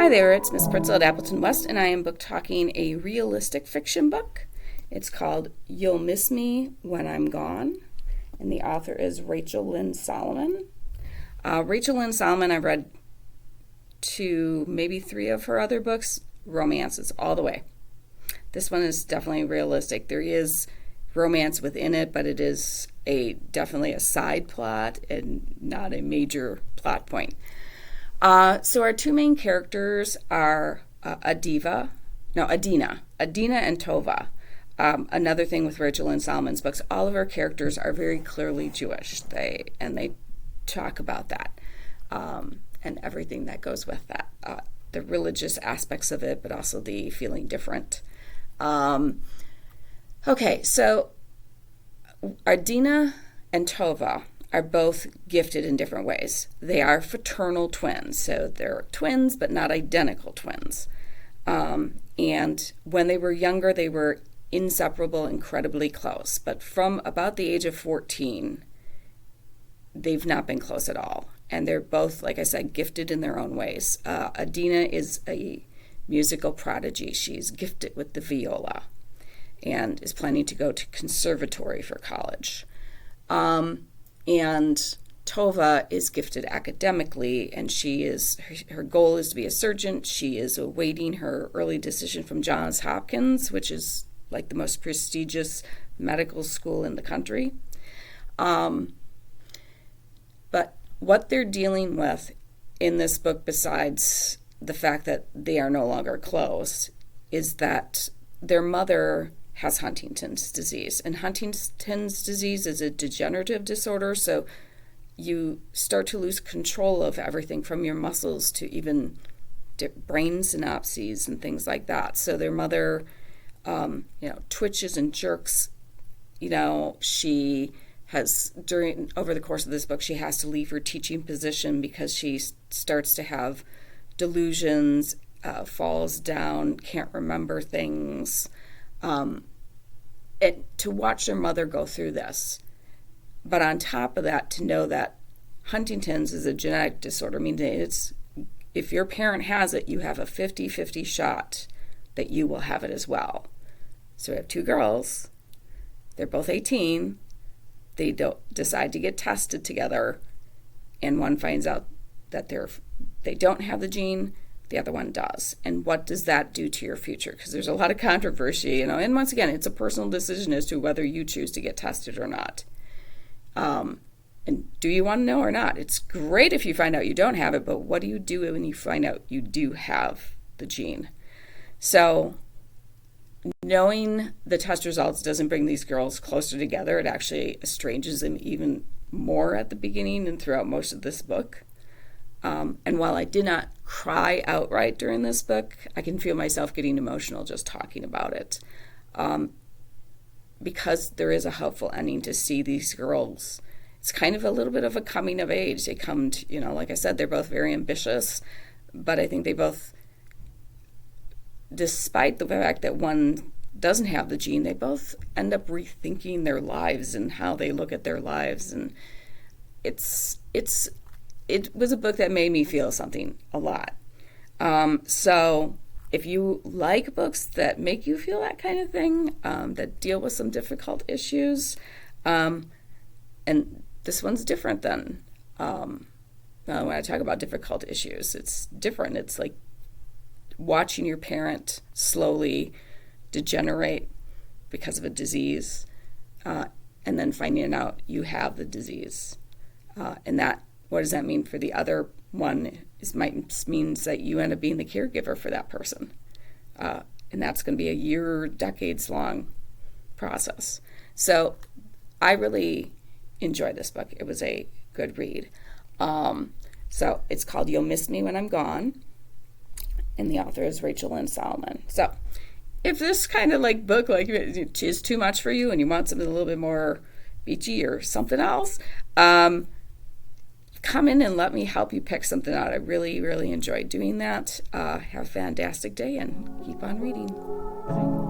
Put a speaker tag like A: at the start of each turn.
A: Hi there, it's Miss Pritzel at Appleton West, and I am book talking a realistic fiction book. It's called You'll Miss Me When I'm Gone, and the author is Rachel Lynn Solomon. Rachel Lynn Solomon, I've read 2, maybe 3 of her other books, romances all the way. This one is definitely realistic. There is romance within it, but it is definitely a side plot and not a major plot point. So our 2 main characters are Adina and Tova. Another thing with Rachel Lynn Solomon's books, all of her characters are very clearly Jewish. They talk about that and everything that goes with that, the religious aspects of it, but also the feeling different. Okay, so Adina and Tova are both gifted in different ways. They are fraternal twins, so they're twins but not identical twins. And when they were younger, they were inseparable, incredibly close. But from about the age of 14, they've not been close at all. And they're both, like I said, gifted in their own ways. Adina is a musical prodigy. She's gifted with the viola and is planning to go to conservatory for college. And Tova is gifted academically, and her goal is to be a surgeon. She is awaiting her early decision from Johns Hopkins, which is like the most prestigious medical school in the country. But what they're dealing with in this book, besides the fact that they are no longer close, is that their mother has Huntington's disease. And Huntington's disease is a degenerative disorder, so you start to lose control of everything from your muscles to even brain synapses and things like that. So their mother, twitches and jerks. She has, over the course of this book, she has to leave her teaching position because she starts to have delusions, falls down, can't remember things. To watch their mother go through this. But on top of that, to know that Huntington's is a genetic disorder, meaning if your parent has it, you have a 50-50 shot that you will have it as well. So we have 2 girls. They're both 18. They decide to get tested together, and one finds out that they don't have the gene. The other one does. And what does that do to your future? Because there's a lot of controversy, and once again, it's a personal decision as to whether you choose to get tested or not. And do you want to know or not? It's great if you find out you don't have it, but what do you do when you find out you do have the gene? So knowing the test results doesn't bring these girls closer together. It actually estranges them even more at the beginning and throughout most of this book. And while I did not cry outright during this book, I can feel myself getting emotional just talking about it. Because there is a hopeful ending to see these girls. It's kind of a little bit of a coming of age. They come to, like I said, they're both very ambitious, but I think they both, despite the fact that one doesn't have the gene, they both end up rethinking their lives and how they look at their lives. And it was a book that made me feel something a lot. So if you like books that make you feel that kind of thing, that deal with some difficult issues, and this one's different than when I talk about difficult issues. It's different. It's like watching your parent slowly degenerate because of a disease, and then finding out you have the disease. And that, what does that mean for the other one? Means that you end up being the caregiver for that person. And that's going to be a year, decades-long process. So I really enjoyed this book. It was a good read. So it's called You'll Miss Me When I'm Gone, and the author is Rachel Lynn Solomon. So if this kind of book is too much for you and you want something a little bit more beachy or something else, come in and let me help you pick something out. I really, really enjoyed doing that. Have a fantastic day and keep on reading. Bye.